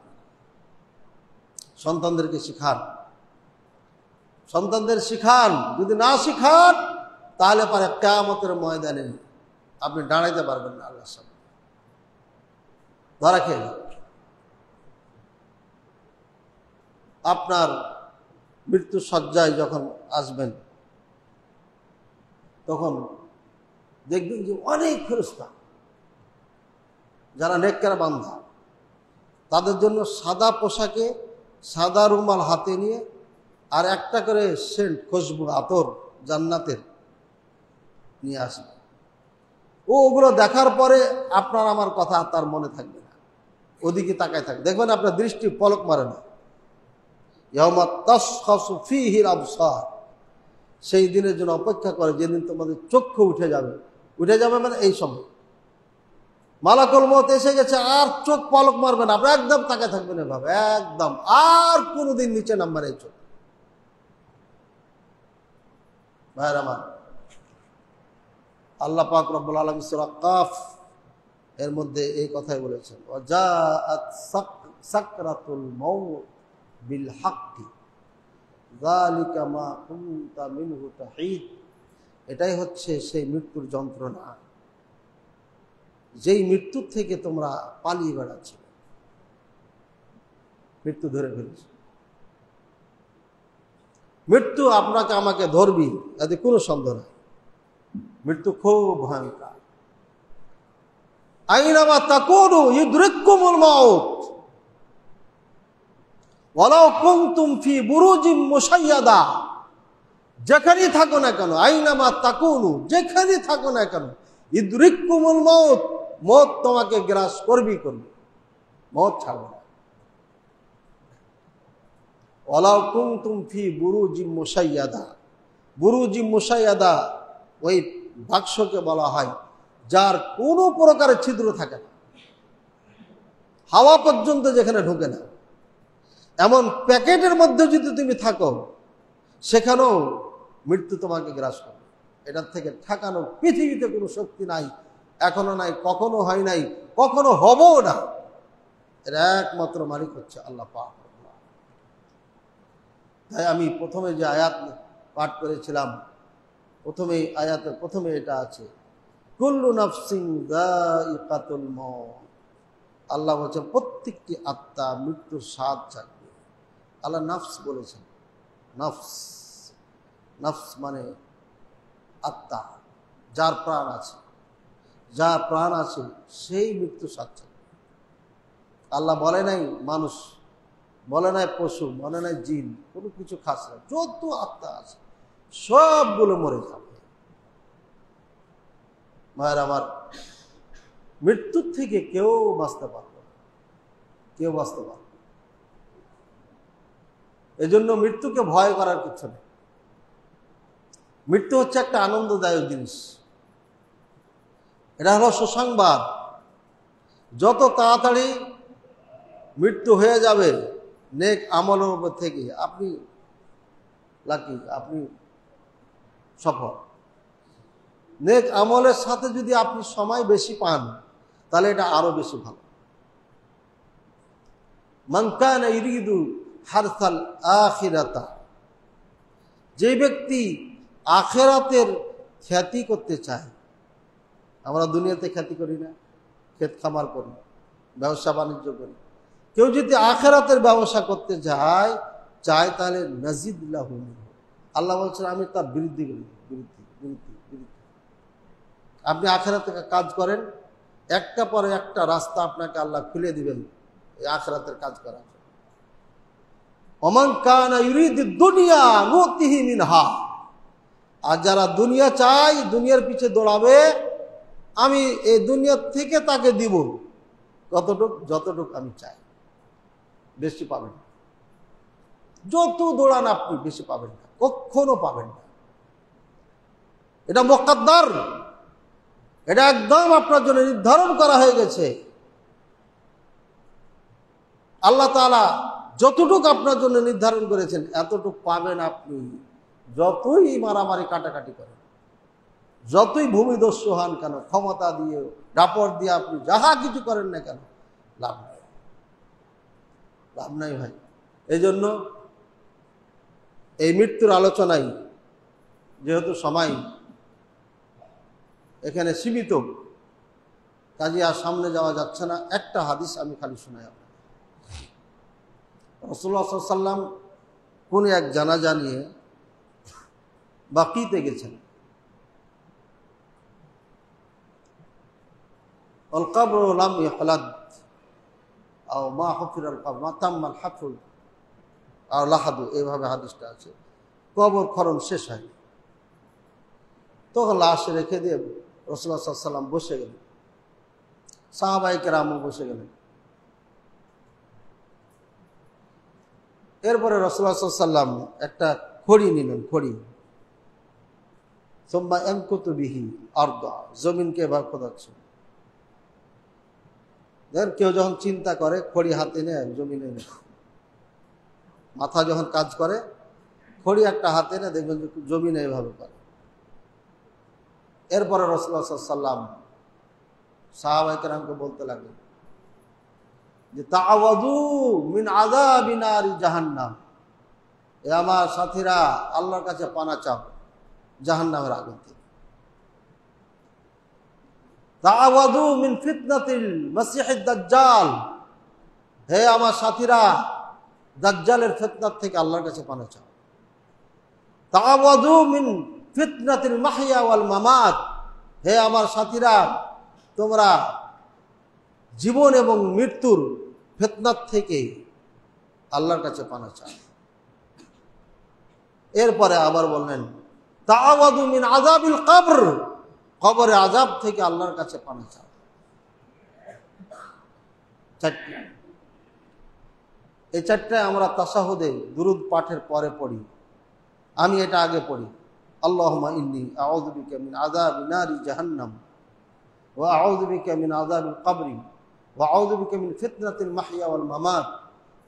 সন্তানদেরকে শিখান, সন্তানদের শিখান। যদি না শিখান তাহলে পারে কিয়ামতের ময়দানে আপনি দাঁড়াইতে পারবেন না, আল্লাহর সামনে ধরা খেয়ে যাবেন। আপনার মৃত্যু সজ্জায় যখন আসবেন, তখন দেখবেন যে অনেক ফেরেশতা যারা নেককার বান্দা, তাদের জন্য সাদা পোশাকে সাদা রুমাল হাতে নিয়ে আর একটা করে সেন্ট, খুশবু, আতর জান্নাতের নিয়ে আসবে। ওগুলো দেখার পরে আপনার আমার কথা তার মনে থাকবে না, ওদিকে তাকায় থাকবে, দেখবেন আপনার দৃষ্টি পলক মারে না। ইয়াউমা তাশখাসু ফীহিল আবসার, সেই দিনের জন্য অপেক্ষা করে যেদিন তোমাদের চক্ষু উঠে যাবে। উঠে যাবে মানে এই সময় মালাকুল মউত এসে গেছে, আর চোখ পলক মারবে না, আপনি একদম তাকায় থাকবেন এভাবে, একদম, আর কোনোদিন নিচে নামবে না এই চোখ। ভাইয়ের আমার, আল্লাহ পাক রব্বুল আলামিন সূরা কাফ এর মধ্যে এই কথাই বলেছেন, ওয়াজাআত সাকরাতুল মাউত বিল হাক্কি যালিকা মা কুনতা মিনহু তাহিদ। এটাই হচ্ছে সেই মৃত্যুর যন্ত্রণা, যেই মৃত্যুর থেকে তোমরা পালিয়ে বেড়াচ্ছ। মৃত্যু ধরে ফেলেছে, মৃত্যু আপনাকে আমাকে ধরবি, এতে কোনো সন্দেহ নাই। মৃত্যু খুব ভয়ঙ্কর। আইনামা তাকুনু ইউদরিকুমুল মাউত ওয়ালাউ কুনতুম ফি বুরুজিম মুশাইয়াদা। যেখানেই থাকো না কেন, আইনামা তাকুনু, যেখানেই থাকো না কেন, ইউদরিকুমুল মাউত, মওত তোমাকে গ্রাস করবে, মওত ছাড়বে না। ওয়ালাউ কুনতুম ফি বুরুজিম মুশাইয়াদা। বুরুজিম মুশাইয়াদা ওই বাক্সকে বলা হয় যার কোনো প্রকারের ছিদ্র থাকে না, হাওয়া পর্যন্ত যেখানে ঢোকে না, এমন প্যাকেটের মধ্যে যদি তুমি থাকো, সেখানেও মৃত্যু তোমাকে গ্রাস করবে। এটার থেকে ঠেকানো পৃথিবীতে কোনো শক্তি নাই, এখনো নাই, কখনো হয় নাই, কখনো হবও না। এর একমাত্র মালিক হচ্ছে আল্লাহ পাক। তাই আমি প্রথমে যে আয়াত পাঠ করেছিলাম, প্রথমে আয়াতের প্রথমে এটা আছে, কুল্লু নাফসিন যায়িকাতুল মউত। আল্লাহ বলছেন প্রত্যেকটি আত্মা মৃত্যুর স্বাদ চাখবে। আল্লাহ নাফস বলেছেন, নাফস, নাফস মানে আত্মা, যার প্রাণ আছে, যার প্রাণ আছে সেই মৃত্যু স্বাদ চাখবে। আল্লাহ বলে নাই মানুষ, বলে নাই পশু, বলে নাই জিন, কোনো কিছু খাস না, যত আত্মা আছে সবগুলো মরে যাবে। মায়ের আমার, মৃত্যুর থেকে কেউ বাঁচতে পারবে না, কেউ বাঁচতে পারবে। এজন্য মৃত্যুকে ভয় করার কিছু নেই। মৃত্যু হচ্ছে একটা আনন্দদায়ক জিনিস, এটা হলো সুসংবাদ। যত তাড়াতাড়ি মৃত্যু হয়ে যাবে নেক আমলের উপর থেকে, আপনি লাকি, আপনি সফল। নেক আমলের সাথে যদি আপনি সময় বেশি পান, তাহলে এটা আরো বেশি ভালো। মান কানা ইরিদু হারসাল আখিরাতা, যে ব্যক্তি আখিরাতের খ্যাতি করতে চায়। আমরা দুনিয়াতে খ্যাতি করি না, ক্ষেত খামার করি, ব্যবসা বাণিজ্য করি। কেউ যদি আখিরাতের ব্যবসা করতে চায়, তাহলে নাজিদ লাহু, আল্লাহ বলছেন আমি তার বৃদ্ধি করি, বৃদ্ধি বৃদ্ধি বৃদ্ধি। আপনি আখিরাতে কাজ করেন, একটা পরে একটা রাস্তা আপনাকে আল্লাহ খুলে দিবেন এই আখিরাতের কাজ করার জন্য। ওমান কানা ইউরিদুদ দুনিয়া নুতিহি মিনহা, আর যারা দুনিয়া চায়, দুনিয়ার পিছে দৌড়াবে, আমি এই দুনিয়া থেকে তাকে দিব যতটুক আমি চাই। বেশি পাবেন না, যত দৌড়ান আপনি বেশি পাবেন না, কখনো পাবেন না। এটা মুকদ্দার, এটা একদম আপনার জন্য নির্ধারণ করা হয়ে গেছে। আল্লাহ তাআলা যতটুক আপনার জন্য নির্ধারণ করেছেন এতটুক পাবেন আপনি। যতই মারামারি কাটাকাটি করেন, যতই ভূমিদস্যু হন কেন, ক্ষমতা দিয়ে দাপট দিয়ে আপনি যাহা কিছু করেন না কেন, লাভ নাই, লাভ নাই ভাই। এই জন্য এই মৃত্যুর আলোচনায়, যেহেতু সময় এখানে সীমিত, কাজে আর সামনে যাওয়া যাচ্ছে না। একটা হাদিস আমি খালি শোনাই আপনাকে। রাসূলুল্লাহ সাল্লাল্লাহু আলাইহি ওয়াসাল্লাম কোন এক জানাজা নিয়ে বাকিতে গেছেন। আল কবর লাম ইহলাদ আও মা হুফিরাল কবর মা তাম্মাল হাফর আর লাহাদু, এইভাবে হাদিসটা আছে। কবর খনন শেষ হয়নি, তখন লাশ রেখে দিয়ে রাসূলুল্লাহ সাল্লাল্লাহু আলাইহি ওয়াসাল্লাম বসে গেলেন, সাহাবায়ে কেরামও বসে গেলেন। এরপরে রাসূলুল্লাহ সাল্লাল্লাহু আলাইহি ওয়াসাল্লাম একটা খড়ি নিলেন, খড়ি, সুম্মা ইয়ানকুতু বিহি আরদা, জমিনকে এভাবে খোদাচ্ছেন। দেখেন কেউ যখন চিন্তা করে খড়ি হাতে নেয় জমিনে, মাথা যখন কাজ করে খড়ি একটা হাতে নেয়, দেখবেন জমিনে এভাবে করে। এরপরে রাসূলুল্লাহ সাল্লাল্লাহু আলাইহি ওয়াসাল্লাম সাহাবায়ে কেরামকে বলতে লাগলেন যে তাআওয়াযু মিন আযাবি নারি জাহান্নাম, এ আমার সাথীরা আল্লাহর কাছে পানা চাও জাহান্নামের আগুন থেকে। তাআওয়াযু মিন ফিতনাতিল মাসিহিদ দাজ্জাল, হে আমার সাথীরা দাজ্জালের ফিতনাত থেকে আল্লাহর কাছে পানা চাও। তাআওয়াযু মিন ফিতনাতিল মাহইয়া ওয়াল মামাত, হে আমার সাথীরা তোমরা জীবন এবং মৃত্যুর ফিতনাত থেকে আল্লাহর কাছে পানা চাও। এরপরে আবার বললেন তাআওয়াযু মিন আযাবিল কবর, কবরে আযাব থেকে আল্লাহর কাছে পানা চাও। চারটি, এই চারটায় আমরা তাশাহুদে দুরূদ পাঠের পরে পড়ি। আমি এটা আগে পড়ি, আল্লাহুম্মা ইন্নী আউযু বিকা মিন আযাবি নারি জাহান্নাম ওয়া আউযু বিকা মিন আযাবিল কবরি ওয়া আউযু বিকা মিন ফিতনাতিল মাহইয়া ওয়াল মামাত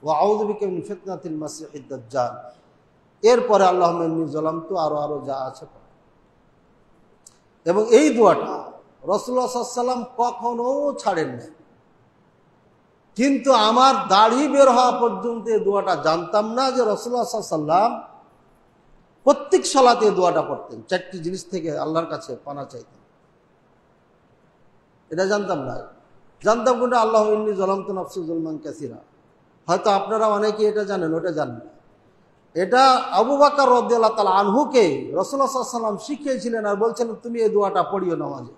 ওয়া আউযু বিকা মিন ফিতনাতিল মাসিহিদ দাজ্জাল। এরপরে আল্লাহুম্মা ইন্নী যালামতু আরো যা আছে। এবং এই দোয়াটা রাসূলুল্লাহ সাল্লাল্লাহু আলাইহি ওয়াসাল্লাম কখনো ছাড়েন না, কিন্তু আমার দাড়ি বের হওয়া পর্যন্ত এই দোয়াটা জানতাম না যে রাসূলুল্লাহ সাল্লাল্লাহু আলাইহি ওয়াসাল্লাম প্রত্যেক সালাতে এই দোয়াটা পড়তেন, চারটি জিনিস থেকে আল্লাহর কাছে পানা চাইতেন। এটা জানতাম না, জানতাম কিন্তু আল্লাহুম্মা ইন্নী যালামতু নাফসি যুলমান কাসীরা। হয়তো আপনারা অনেকেই এটা জানেন, ওটা জানেন না। এটা আবু বকর রাদিয়াল্লাহু তাআলা আনহুকে রাসূলুল্লাহ সাল্লাল্লাহু আলাইহি ওয়াসাল্লাম শিখিয়েছিলেন আর বলছিলেন তুমি এই দোয়াটা পড়িও নামাজে।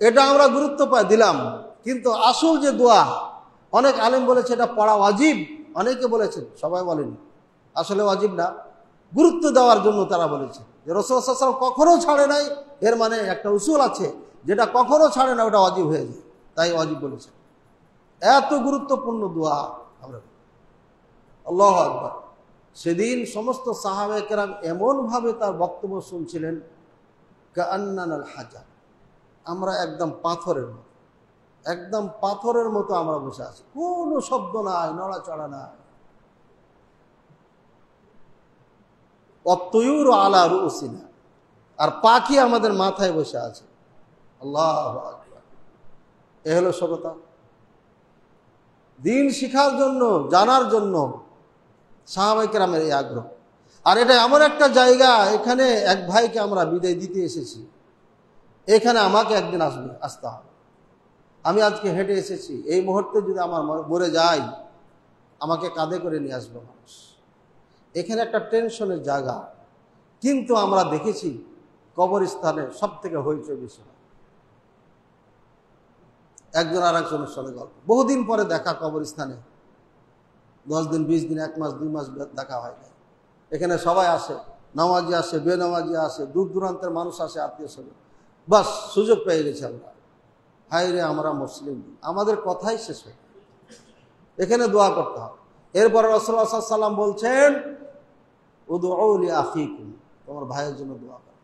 এটা আমরা গুরুত্ব দিলাম, কিন্তু আসল যে দোয়া, অনেক আলেম বলেছে এটা পড়া ওয়াজিব, অনেকে বলেছেন, সবাই বলেনি আসলে ওয়াজিব না, গুরুত্ব দেওয়ার জন্য তারা বলেছে যে রাসূলুল্লাহ সাল্লাল্লাহু আলাইহি ওয়াসাল্লাম কখনো ছাড়ে নাই, এর মানে একটা উসুল আছে যেটা কখনো ছাড়ে না ওটা ওয়াজিব হয়ে যায়, তাই ওয়াজিব বলেছে। এত গুরুত্বপূর্ণ দোয়া আমরা, আল্লাহু আকবার। সেদিন সমস্ত সাহাবায়ে কেরাম এমনভাবে তার বক্তব্য শুনছিলেন, কাআন্নানাল হাজার, আমরা একদম পাথরের মতো, একদম পাথরের মতো আমরা বসে আছি, কোনো শব্দ নাই, নড়াচড়া নাই। অত্তয়ুর আলা রুসিনা, আর পাখি আমাদের মাথায় বসে আছে। আল্লাহু আকবার। এ হলো সততা, দিন শিখার জন্য, জানার জন্য সাহাবায়ে কেরামের এই আগ্রহ। আর এটা এমন একটা জায়গা, এখানে এক ভাইকে আমরা বিদায় দিতে এসেছি, এখানে আমাকে একদিন আসতে হবে। আমি আজকে হেঁটে এসেছি, এই মুহূর্তে যদি আমার মরে যাই আমাকে কাঁধে করে নিয়ে আসবে মানুষ। এখানে একটা টেনশনের জায়গা, কিন্তু আমরা দেখেছি কবরস্থানে সব থেকে হইচই বেশি হয়। একজন আর একজনের সঙ্গে গল্প, বহুদিন পরে দেখা কবরস্থানে, 10 দিন 20 দিন 1 মাস 2 মাস দেখা হয় না। এখানে সবাই আসে, নামাজি আসে, বেনামাজি আসে, দূর দূরান্তের মানুষ আসে, আত্মীয় স্বজন। বাস সুযোগ পেয়ে গেছে আমরা, হায় রে আমরা মুসলিম, আমাদের কথাই শেষ হয়, এখানে দোয়া করতে হবে। এরপর রাসূলুল্লাহ সাল্লাল্লাহু আলাইহি ওয়াসাল্লাম বলছেন উদউ লি আখিকুম, তোমার ভাইয়ের জন্য দোয়া করো।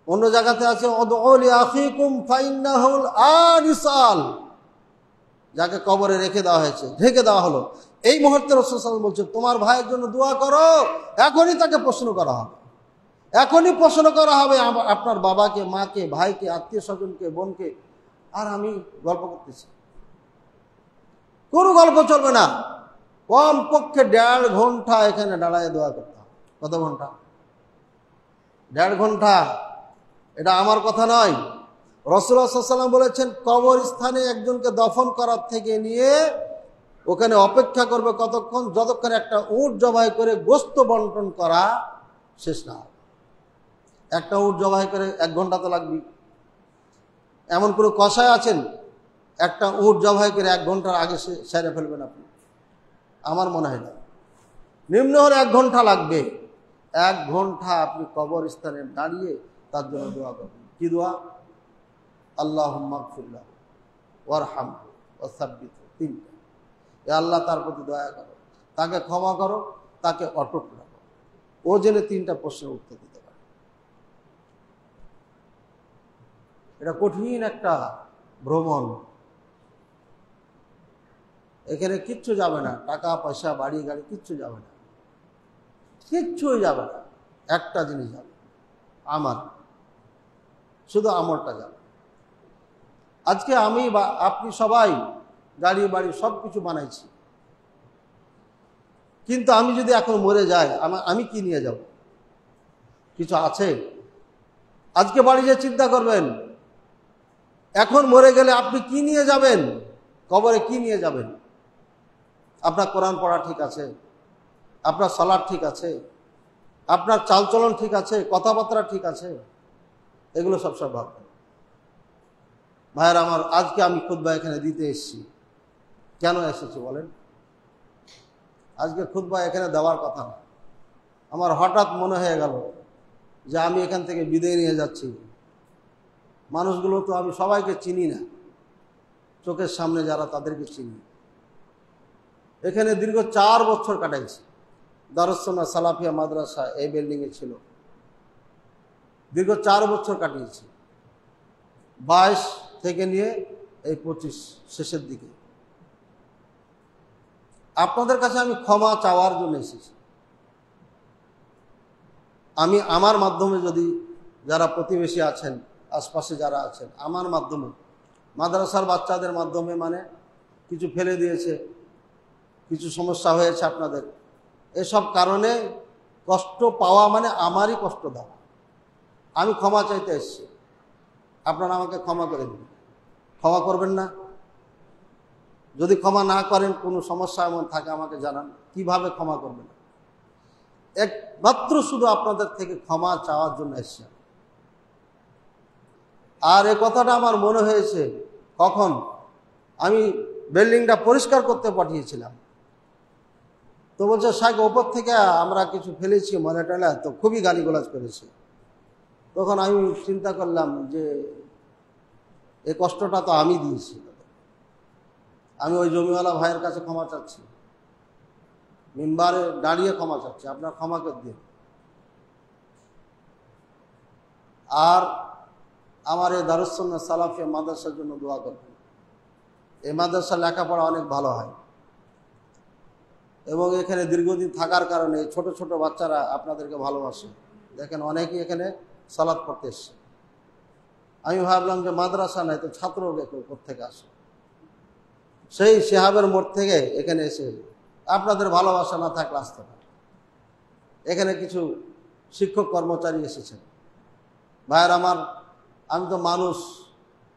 অন্য জায়গাতে আছে উদউ লি আখিকুম ফাইন্নাহুল আনিসাল, যাকে কবরে রেখে দেওয়া হয়েছে, ঢেকে দেওয়া হলো, এই মুহূর্তে রাসূল সাল্লাল্লাহু আলাইহি ওয়াসাল্লাম বলছেন তোমার ভাইয়ের জন্য দোয়া করো। এখনই তাকে প্রশ্ন করা হবে, এখনই প্রশ্ন করা হবে আপনার বাবাকে, মাকে, ভাইকে, আত্মীয় স্বজনকে, বোনকে। আর আমি গল্প করতেছি, কোনো গল্প চলবে না, কমপক্ষে 1.5 ঘন্টা এখানে দাঁড়ায় দোয়া করতে হবে। কত ঘন্টা? 1.5 ঘন্টা। এটা আমার কথা নয়, রাসূলুল্লাহ সাল্লাল্লাহু আলাইহি ওয়াসাল্লাম বলেছেন কবরস্থানে একজনকে দফন করার থেকে নিয়ে ওখানে অপেক্ষা করবে কতক্ষণ, যতক্ষণ একটা উট জবাই করে গোশত বন্টন করা শেষ না হয়। একটা উট জবাই করে 1 ঘন্টা তো লাগবে। এমন কোনো কসাই আছেন একটা উট জবাই করে 1 ঘন্টার আগে সেরে ফেলবেন আপনি? আমার মনে হয় না, নিম্ন হলে 1 ঘন্টা লাগবে। 1 ঘন্টা আপনি কবরস্থানে দাঁড়িয়ে তার জন্য দোয়া করবেন। কি দোয়া? আল্লাহুম্মা গফির ওয়ারহামহু ওয়াসাব্বিতহু। তিনটা। এ আল্লাহ তার প্রতি দয়া করো, তাকে ক্ষমা করো, তাকে অটুট রাখো। ও জেনে তিনটা প্রশ্নের উত্তর দিতে পারে। এটা কঠিন একটা ভ্রমণ। এখানে কিচ্ছু যাবে না, টাকা পয়সা বাড়ি গাড়ি কিচ্ছু যাবে না, কিচ্ছুই যাবে না। একটা জিনিস যাবে, আমার, শুধু আমলটা যাবে। আজকে আমি বা আপনি সবাই গাড়ি বাড়ি সব কিছু বানাইছি, কিন্তু আমি যদি এখন মরে যাই, আমি কি নিয়ে যাব? কিছু আছে? আজকে বাড়ি যে চিন্তা করবেন, এখন মরে গেলে আপনি কি নিয়ে যাবেন, কবরে কি নিয়ে যাবেন? আপনার কোরআন পড়া ঠিক আছে, আপনার সালাত ঠিক আছে, আপনার চালচলন ঠিক আছে, কথাবার্তা ঠিক আছে, এগুলো সব ভাববেন। ভাইয়ের আমার, আজকে আমি খুতবা এখানে দিতে এসেছি। কেন এসেছি বলেন? আজকে খুতবা এখানে দেওয়ার কথা না। আমার হঠাৎ মনে হয়ে গেল যে আমি এখান থেকে বিদায় নিয়ে যাচ্ছি। মানুষগুলো তো আমি সবাইকে চিনি না, চোখের সামনে যারা তাদেরকে চিনি। এখানে দীর্ঘ 4 বছর কাটাইছি। দারুস সুন্নাহ সালাফিয়া মাদ্রাসা এই বিল্ডিংয়ে ছিল, দীর্ঘ 4 বছর কাটিয়েছি। 22 থেকে নিয়ে এই 25 শেষের দিকে। আপনাদের কাছে আমি ক্ষমা চাওয়ার জন্য এসেছি। আমি আমার মাধ্যমে, যদি যারা প্রতিবেশী আছেন, আশপাশে যারা আছেন, আমার মাধ্যমে, মাদ্রাসার বাচ্চাদের মাধ্যমে, মানে কিছু ফেলে দিয়েছে, কিছু সমস্যা হয়েছে আপনাদের, এসব কারণে কষ্ট পাওয়া মানে আমারই কষ্ট দেওয়া। আমি ক্ষমা চাইতে এসেছি, আপনারা আমাকে ক্ষমা করে দিন। ক্ষমা করবেন না? যদি ক্ষমা না করেন, কোনো সমস্যা এমন থাকে আমাকে জানান, কিভাবে ক্ষমা করবেন। একমাত্র শুধু আপনাদের থেকে ক্ষমা চাওয়ার জন্য এসেছি। আর এই কথাটা আমার মনে হয়েছে কখন, আমি বিল্ডিংটা পরিষ্কার করতে পাঠিয়েছিলাম, তো বলছে শাক ওপর থেকে আমরা কিছু ফেলেছি ময়লা টয়লা, তো খুবই গালিগালাজ করেছে। তখন আমি চিন্তা করলাম যে এই কষ্টটা তো আমি দিয়েছি, আমি ওই জমিওয়ালা ভাইয়ের কাছে ক্ষমা চাচ্ছি, মিম্বারে দাঁড়িয়ে ক্ষমা চাচ্ছি, আপনার ক্ষমা করে দিন। আর আমার এই দারুস সুন্নাহ সালাফিয়া মাদ্রাসার জন্য দোয়া করবেন। এই মাদ্রাসা লেখাপড়া অনেক ভালো হয়, এবং এখানে দীর্ঘদিন থাকার কারণে ছোট ছোট বাচ্চারা আপনাদেরকে ভালোবাসে। দেখেন অনেকেই এখানে সালাত পড়তে এসছে। আমি ভাবলাম যে মাদ্রাসা নাই তো ছাত্র কোত্থেকে আসে, সেই শিহাবের মোড় থেকে এখানে এসে আপনাদের ভালোবাসা না থাকলে আসতে পারে। এখানে কিছু শিক্ষক কর্মচারী এসেছেন। ভাইয়ের আমার, আমি তো মানুষ,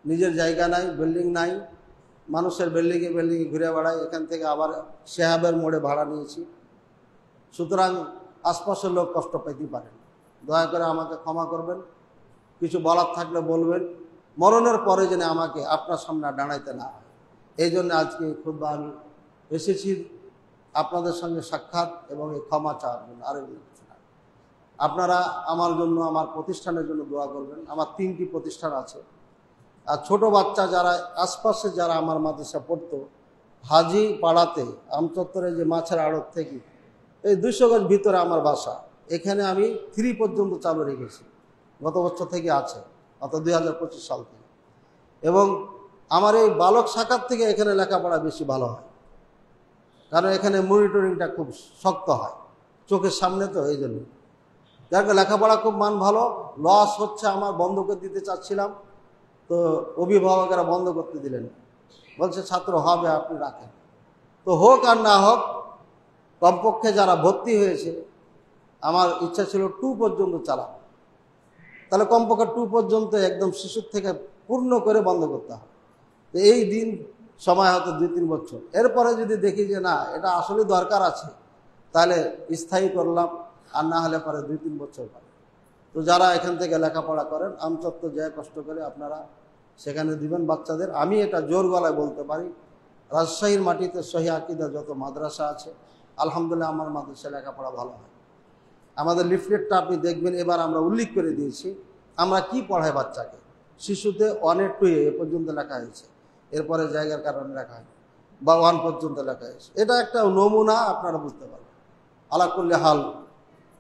নিজের জায়গা নাই, বিল্ডিং নাই, মানুষের বিল্ডিংয়ে ঘুরে বেড়াই। এখান থেকে আবার শিহাবের মোড়ে ভাড়া নিয়েছি, সুতরাং আশপাশের লোক কষ্ট পেতেই পারেন। দয়া করে আমাকে ক্ষমা করবেন, কিছু বলার থাকলে বলবেন, মরণের পরে যেন আমাকে আপনার সামনে দাঁড়াইতে না হয়। এই জন্য আজকে খুতবা আমি এসেছি আপনাদের সঙ্গে সাক্ষাৎ এবং এই ক্ষমা চাওয়ার জন্য, আর কিছু না। আপনারা আমার জন্য, আমার প্রতিষ্ঠানের জন্য দোয়া করবেন। আমার 3টি প্রতিষ্ঠান আছে, আর ছোট বাচ্চা যারা আশপাশে যারা আমার মাদ্রাসা পড়তো, হাজি পাড়াতে আমচত্বরে যে মাছের আড়ত থেকে এই 200 গজ ভিতরে আমার বাসা, এখানে আমি 3 পর্যন্ত চালু রেখেছি, গত বছর থেকে আছে, অর্থাৎ 2025 সাল থেকে। এবং আমার এই বালক শাখার থেকে এখানে লেখাপড়া বেশি ভালো হয়, কারণ এখানে মনিটরিংটা খুব শক্ত হয়, চোখের সামনে, তো এই জন্য যাকে লেখাপড়া খুব মান ভালো। লস হচ্ছে আমার, বন্ধ করে দিতে চাচ্ছিলাম, তো অভিভাবকেরা বন্ধ করতে দিলেন, বলছে ছাত্র হবে, আপনি রাখেন। তো হোক আর না হোক, কমপক্ষে যারা ভর্তি হয়েছে, আমার ইচ্ছা ছিল 2 পর্যন্ত চালানো, তাহলে কমপক্ষে 2 পর্যন্ত একদম শিশুর থেকে পূর্ণ করে বন্ধ করতে হবে। তো এই দিন সময় হয়তো 2-3 বছর, এরপরে যদি দেখি যে না এটা আসলে দরকার আছে, তাহলে স্থায়ী করলাম, আর না হলে পরে 2-3 বছর পরে। তো যারা এখান থেকে লেখাপড়া করেন, আমচত্বর যায় কষ্ট করে, আপনারা সেখানে দিবেন বাচ্চাদের। আমি এটা জোর গলায় বলতে পারি, রাজশাহীর মাটিতে সহি আকীদা যত মাদ্রাসা আছে, আলহামদুলিল্লাহ আমার মাদ্রাসা লেখাপড়া ভালো হয়। আমাদের লিফলেটটা আপনি দেখবেন, এবার আমরা উল্লেখ করে দিয়েছি আমরা কি পড়াই বাচ্চাকে? শিশুতে 1 টু এ পর্যন্ত লেখা হয়েছে, এরপরে জায়গার কারণে লেখা হয়নি, বা 1 পর্যন্ত লেখা হয়েছে। এটা একটা নমুনা, আপনারা বুঝতে পারবেন। আলা কুল্লি হাল,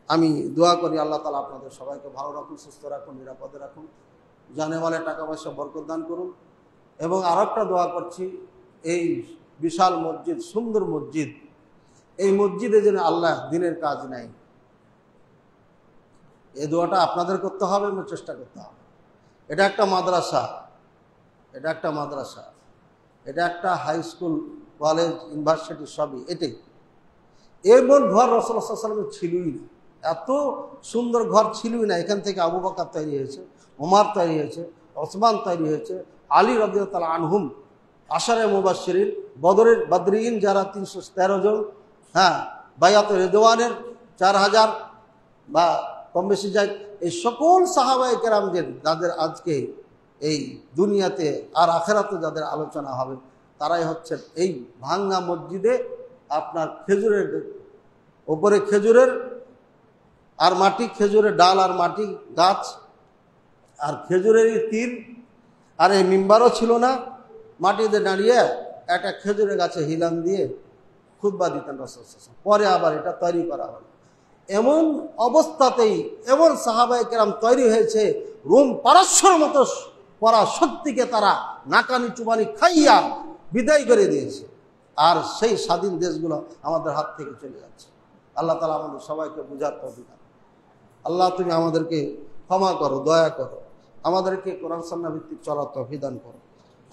আমি দোয়া করি আল্লাহ তাআলা আপনাদের সবাইকে ভালো রাখুন, সুস্থ রাখুন, নিরাপদে রাখুন, জানে মালে টাকা পয়সা বরকত দান করুন। এবং আর একটা দোয়া করছি, এই বিশাল মসজিদ, সুন্দর মসজিদ, এই মসজিদে যেন আল্লাহ দিনের কাজ নেয়, এই দোয়াটা আপনাদের করতে হবে এবং চেষ্টা করতে হবে। এটা একটা মাদ্রাসা, এটা একটা মাদ্রাসা, এটা একটা হাই স্কুল, কলেজ, ইউনিভার্সিটি, সবই এটাই। এমন ঘর রাসূলুল্লাহ সাল্লাল্লাহু আলাইহি ওয়াসাল্লাম ছিলই না, এত সুন্দর ঘর ছিলই না। এখান থেকে আবু বকর তৈরি হয়েছে, ওমর তৈরি হয়েছে, ওসমান তৈরি হয়েছে, আলী রাদিয়াল্লাহু তাআলা আনহুম, আশারে মুবাশশিরিন, বদরিন যারা 313 জন, হ্যাঁ, বায়াতে রিদওয়ানের 4000 বা কম বেশি যায়, এই সকল সাহাবায়ে কেরামদের যাদের আজকে এই দুনিয়াতে আর আখেরাতে যাদের আলোচনা হবে, তারাই হচ্ছেন এই ভাঙ্গা মসজিদে আপনার খেজুরের ওপরে খেজুরের আর মাটি, খেজুরের ডাল আর মাটি গাছ আর খেজুরেরই তীর, আর এই মিম্বারও ছিল না, মাটিতে দাঁড়িয়ে একটা খেজুরের গাছে হিলাম দিয়ে খুতবা দিতেন রাসূল সাল্লাল্লাহু আলাইহি ওয়াসাল্লাম। পরে আবার এটা তৈরি করা হলো। এমন অবস্থাতেই এমন সাহাবায়ে কেরাম তৈরি হয়েছে, রোম পারস্যের মতো পরা শক্তিকে তারা নাকানি চুবানি খাইয়া বিদায় করে দিয়েছে। আর সেই স্বাধীন দেশগুলো আমাদের হাত থেকে চলে যাচ্ছে। আল্লাহ তাআলা আমাদের সবাইকে বুঝার তৌফিক দান। আল্লাহ তুমি আমাদেরকে ক্ষমা করো, দয়া করো, আমাদেরকে কোরআন সুন্নাহ ভিত্তিক চলার তৌফিক দান করো।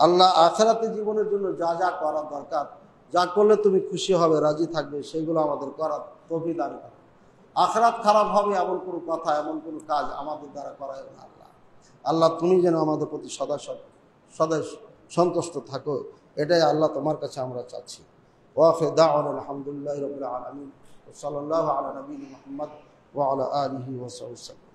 আল্লাহ আখিরাতে জীবনের জন্য যা যা করা দরকার, যা করলে তুমি খুশি হবে, রাজি থাকবে, সেগুলো আমাদের করার তৌফিক দান করো। আখিরাত খারাপ হবে এমন কোনো কথা, এমন কোনো কাজ আমাদের দ্বারা করায় না। আল্লাহ তুমি যেন আমাদের প্রতি সদাই সন্তুষ্ট থাকো, এটাই আল্লাহ তোমার কাছে আমরা চাচ্ছি। ওয়াখির দাওয়ানা আলহামদুলিল্লাহি রাব্বিল আলামিন, সাল্লাল্লাহু আলা নবিয়িনা মুহাম্মদ ওয়া আলা আলিহি ওয়া সাহবিহি।